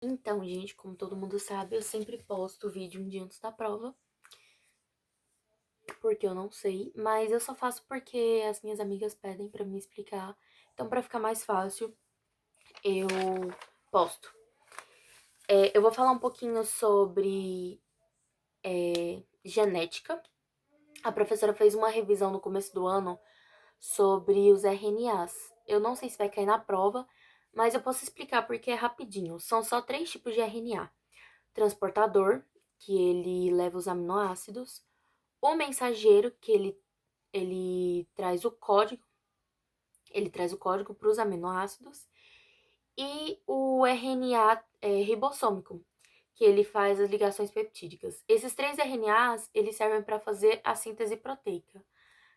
Então, gente, como todo mundo sabe, eu sempre posto vídeo um dia antes da prova, porque eu não sei, mas eu só faço porque as minhas amigas pedem pra me explicar. Então, pra ficar mais fácil, eu posto. Eu vou falar um pouquinho sobre genética. A professora fez uma revisão no começo do ano sobre os RNAs. Eu não sei se vai cair na prova, mas eu posso explicar porque é rapidinho. São só 3 tipos de RNA: transportador, que ele leva os aminoácidos; o mensageiro, que ele traz o código, para os aminoácidos; e o RNA ribossômico, que ele faz as ligações peptídicas. Esses 3 RNAs, eles servem para fazer a síntese proteica.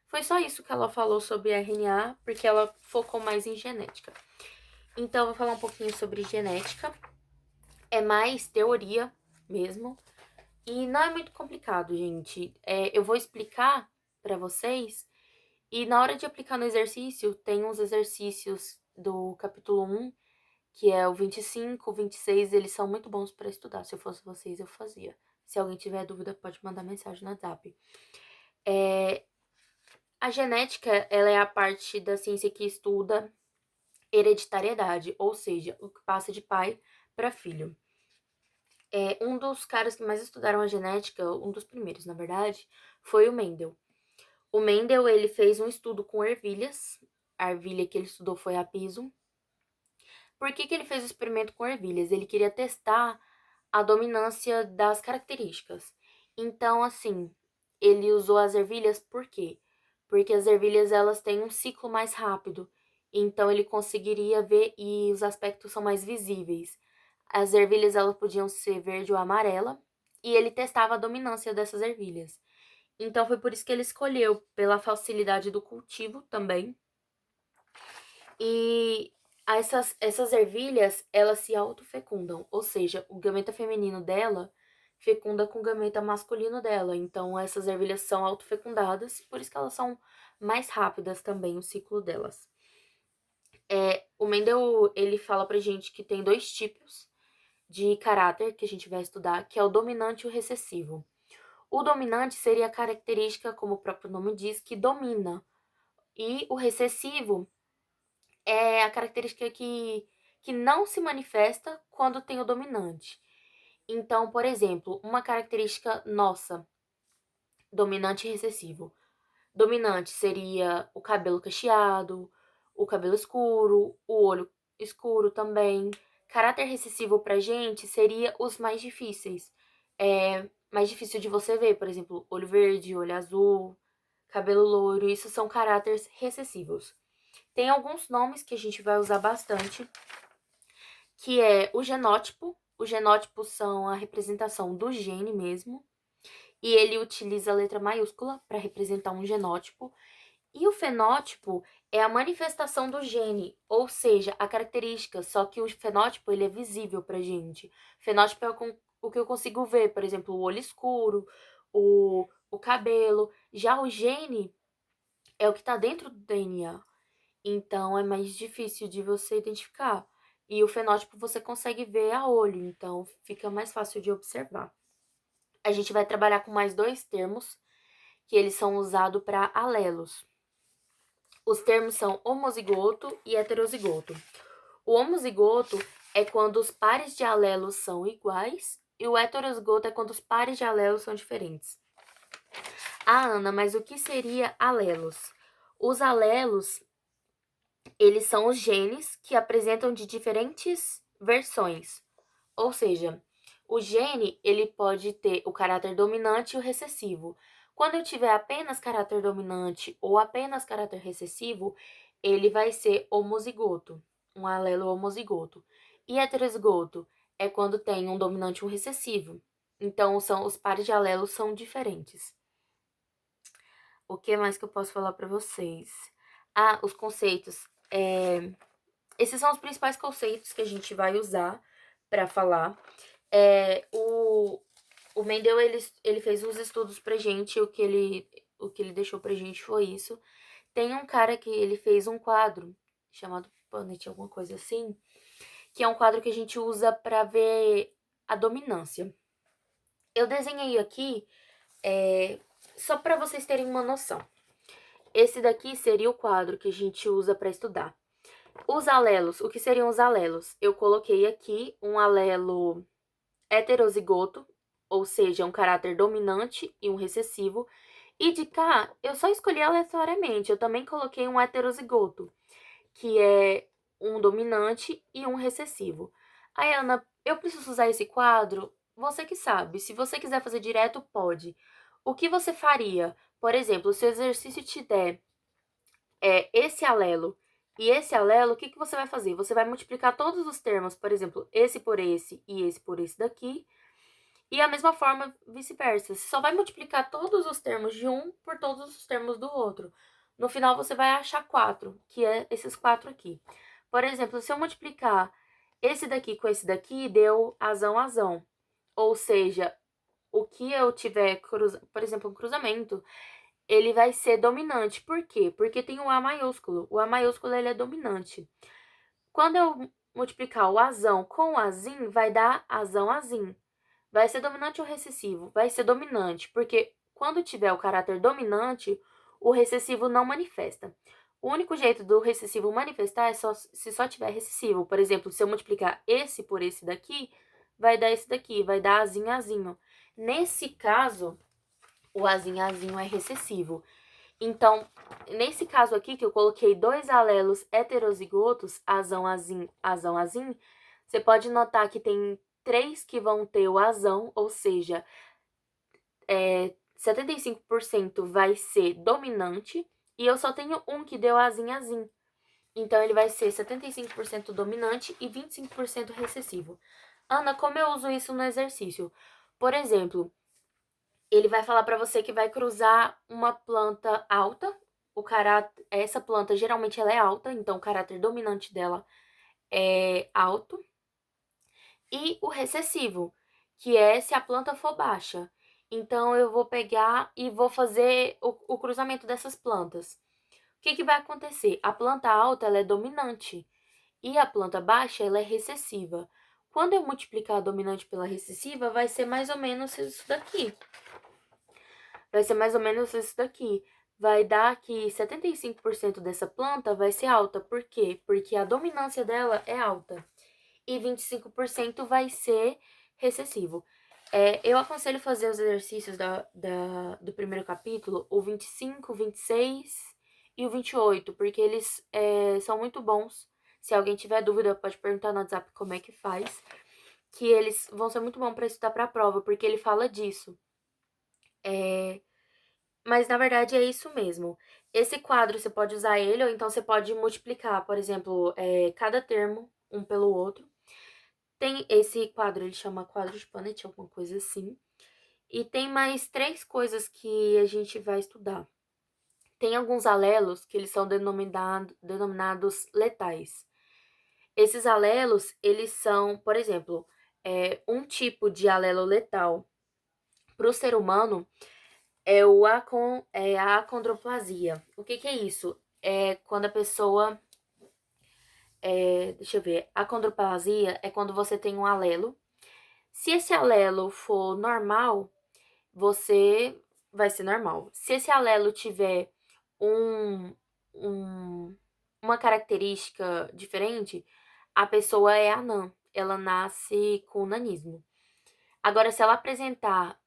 Foi só isso que ela falou sobre RNA, porque ela focou mais em genética. Então, eu vou falar um pouquinho sobre genética. É mais teoria mesmo. E não é muito complicado, gente. Eu vou explicar para vocês. E na hora de aplicar no exercício, tem uns exercícios do capítulo 1, que é o 25, o 26, eles são muito bons para estudar. Se eu fosse vocês, eu fazia. Se alguém tiver dúvida, pode mandar mensagem no WhatsApp. A genética, ela é a parte da ciência que estuda hereditariedade, ou seja, o que passa de pai para filho. Um dos caras que mais estudaram a genética, um dos primeiros, na verdade, foi o Mendel. O Mendel, ele fez um estudo com ervilhas. A ervilha que ele estudou foi a Pisum. Por que ele fez o experimento com ervilhas? Ele queria testar a dominância das características. Então, assim, ele usou as ervilhas por quê? Porque as ervilhas, elas têm um ciclo mais rápido. Então, ele conseguiria ver e os aspectos são mais visíveis. As ervilhas, elas podiam ser verde ou amarela. E ele testava a dominância dessas ervilhas. Então, foi por isso que ele escolheu, pela facilidade do cultivo também. E essas ervilhas, elas se autofecundam, ou seja, o gameta feminino dela fecunda com o gameta masculino dela. Então, essas ervilhas são autofecundadas, por isso que elas são mais rápidas também, o ciclo delas. O Mendel, ele fala pra gente que tem 2 tipos de caráter que a gente vai estudar, que é o dominante e o recessivo. O dominante seria a característica, como o próprio nome diz, que domina. E o recessivo é a característica que não se manifesta quando tem o dominante. Então, por exemplo, uma característica nossa, dominante e recessivo. Dominante seria o cabelo cacheado, o cabelo escuro, o olho escuro também. Caráter recessivo pra gente seria os mais difíceis. Mais difícil de você ver, por exemplo, olho verde, olho azul, cabelo loiro, isso são caráteres recessivos. Tem alguns nomes que a gente vai usar bastante, que é o genótipo. Os genótipos são a representação do gene mesmo, e ele utiliza a letra maiúscula para representar um genótipo. E o fenótipo é a manifestação do gene, ou seja, a característica, só que o fenótipo ele é visível pra gente. Fenótipo é o que eu consigo ver, por exemplo, o olho escuro, o cabelo. Já o gene é o que está dentro do DNA. Então, é mais difícil de você identificar. E o fenótipo você consegue ver a olho, então fica mais fácil de observar. A gente vai trabalhar com mais 2 termos, que eles são usados para alelos. Os termos são homozigoto e heterozigoto. O homozigoto é quando os pares de alelos são iguais, e o heterozigoto é quando os pares de alelos são diferentes. Ana, mas o que seria alelos? Os alelos, eles são os genes que apresentam de diferentes versões. Ou seja, o gene, ele pode ter o caráter dominante e o recessivo. Quando eu tiver apenas caráter dominante ou apenas caráter recessivo, ele vai ser homozigoto, um alelo homozigoto. E heterozigoto é quando tem um dominante e um recessivo. Então, os pares de alelos são diferentes. O que mais que eu posso falar para vocês? Os conceitos. Esses são os principais conceitos que a gente vai usar para falar. O Mendel, ele fez uns estudos pra gente, o que ele deixou pra gente foi isso. Tem um cara que ele fez um quadro, chamado Punnett, alguma coisa assim, que é um quadro que a gente usa para ver a dominância. Eu desenhei aqui só para vocês terem uma noção. Esse daqui seria o quadro que a gente usa para estudar. Os alelos, o que seriam os alelos? Eu coloquei aqui um alelo heterozigoto, ou seja, um caráter dominante e um recessivo. E de cá, eu só escolhi aleatoriamente, eu também coloquei um heterozigoto, que é um dominante e um recessivo. Aí, Ana, eu preciso usar esse quadro? Você que sabe. Se você quiser fazer direto, pode. O que você faria? Por exemplo, se o exercício te der esse alelo e esse alelo, o que você vai fazer? Você vai multiplicar todos os termos, por exemplo, esse por esse e esse por esse daqui, e a mesma forma vice-versa. Você só vai multiplicar todos os termos de um por todos os termos do outro. No final, você vai achar 4, que é esses 4 aqui. Por exemplo, se eu multiplicar esse daqui com esse daqui, deu azão, azão. Ou seja, o que eu tiver, por exemplo, um cruzamento, ele vai ser dominante. Por quê? Porque tem o A maiúsculo. O A maiúsculo, ele é dominante. Quando eu multiplicar o azão com o azim, vai dar azão, azim. Vai ser dominante ou recessivo? Vai ser dominante, porque quando tiver o caráter dominante, o recessivo não manifesta. O único jeito do recessivo manifestar é se só tiver recessivo. Por exemplo, se eu multiplicar esse por esse daqui, vai dar esse daqui, vai dar azinho, azinho. Nesse caso, o azinho, azinho é recessivo. Então, nesse caso aqui, que eu coloquei dois alelos heterozigotos, azão, azim, azão, azim, você pode notar que tem 3 que vão ter o azão, ou seja, 75% vai ser dominante, e eu só tenho um que deu azim, azim. Então, ele vai ser 75% dominante e 25% recessivo. Ana, como eu uso isso no exercício? Por exemplo, ele vai falar para você que vai cruzar uma planta alta. Essa planta geralmente ela é alta, então o caráter dominante dela é alto. E o recessivo, que é se a planta for baixa. Então eu vou pegar e vou fazer o cruzamento dessas plantas. O que vai acontecer? A planta alta ela é dominante e a planta baixa ela é recessiva. Quando eu multiplicar a dominante pela recessiva, vai ser mais ou menos isso daqui. Vai ser mais ou menos isso daqui. Vai dar que 75% dessa planta vai ser alta. Por quê? Porque a dominância dela é alta. E 25% vai ser recessivo. Eu aconselho fazer os exercícios do primeiro capítulo, o 25, 26 e o 28, porque eles são muito bons. Se alguém tiver dúvida, pode perguntar no WhatsApp como é que faz. Que eles vão ser muito bons para estudar para a prova, porque ele fala disso. Mas na verdade é isso mesmo. Esse quadro você pode usar ele, ou então você pode multiplicar, por exemplo, cada termo um pelo outro. Tem esse quadro, ele chama quadro de Punnett, alguma coisa assim. E tem mais 3 coisas que a gente vai estudar. Tem alguns alelos que eles são denominados letais. Esses alelos, eles são, por exemplo, um tipo de alelo letal para o ser humano é a acondroplasia. O que é isso? É quando a pessoa. Deixa eu ver. A acondroplasia é quando você tem um alelo. Se esse alelo for normal, você vai ser normal. Se esse alelo tiver um, um- uma característica diferente, a pessoa é anã. Ela nasce com nanismo. Agora, se ela apresentar,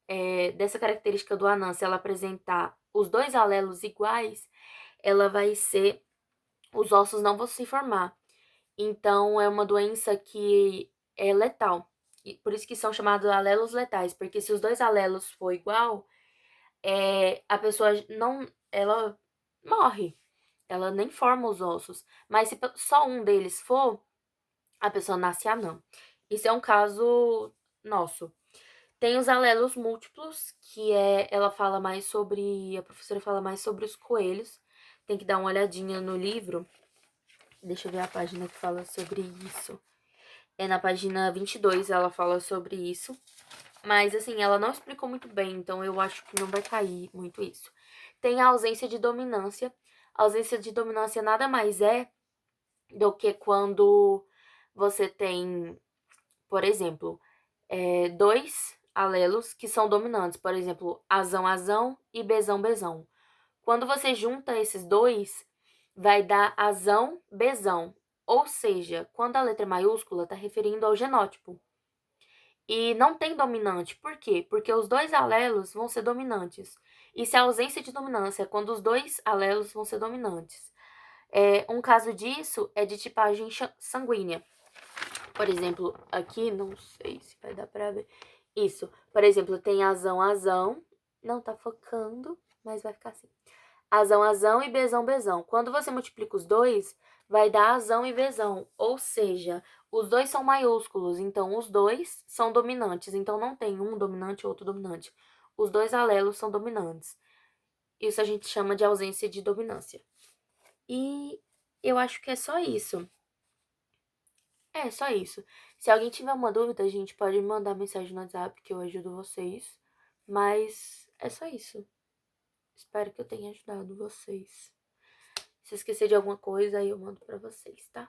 dessa característica do anã, se ela apresentar os dois alelos iguais, ela vai ser. Os ossos não vão se formar. Então, é uma doença que é letal. E por isso que são chamados alelos letais, porque se os dois alelos for igual, a pessoa não. Ela morre. Ela nem forma os ossos. Mas se só um deles for, a pessoa nasce anã. Isso é um caso nosso. Tem os alelos múltiplos, que ela fala mais sobre, a professora fala mais sobre os coelhos. Tem que dar uma olhadinha no livro. Deixa eu ver a página que fala sobre isso. Na página 22 ela fala sobre isso. Mas, assim, ela não explicou muito bem, então eu acho que não vai cair muito isso. Tem a ausência de dominância. A ausência de dominância nada mais é do que quando você tem, por exemplo, dois alelos que são dominantes, por exemplo, azão e bezão. Quando você junta esses dois, vai dar azão, bezão. Ou seja, quando a letra é maiúscula, está referindo ao genótipo. E não tem dominante. Por quê? Porque os dois alelos vão ser dominantes. E se a ausência de dominância é quando os dois alelos vão ser dominantes. Um caso disso é de tipagem sanguínea. Por exemplo, aqui, não sei se vai dar pra ver. Isso. Por exemplo, tem azão. Não tá focando, mas vai ficar assim. Azão e bezão. Quando você multiplica os dois, vai dar azão e bezão. Ou seja, os dois são maiúsculos, então os dois são dominantes. Então não tem um dominante e outro dominante. Os dois alelos são dominantes. Isso a gente chama de ausência de dominância. E eu acho que é só isso. É só isso. Se alguém tiver uma dúvida, a gente pode me mandar mensagem no WhatsApp que eu ajudo vocês. Mas é só isso. Espero que eu tenha ajudado vocês. Se esquecer de alguma coisa, aí eu mando pra vocês, tá?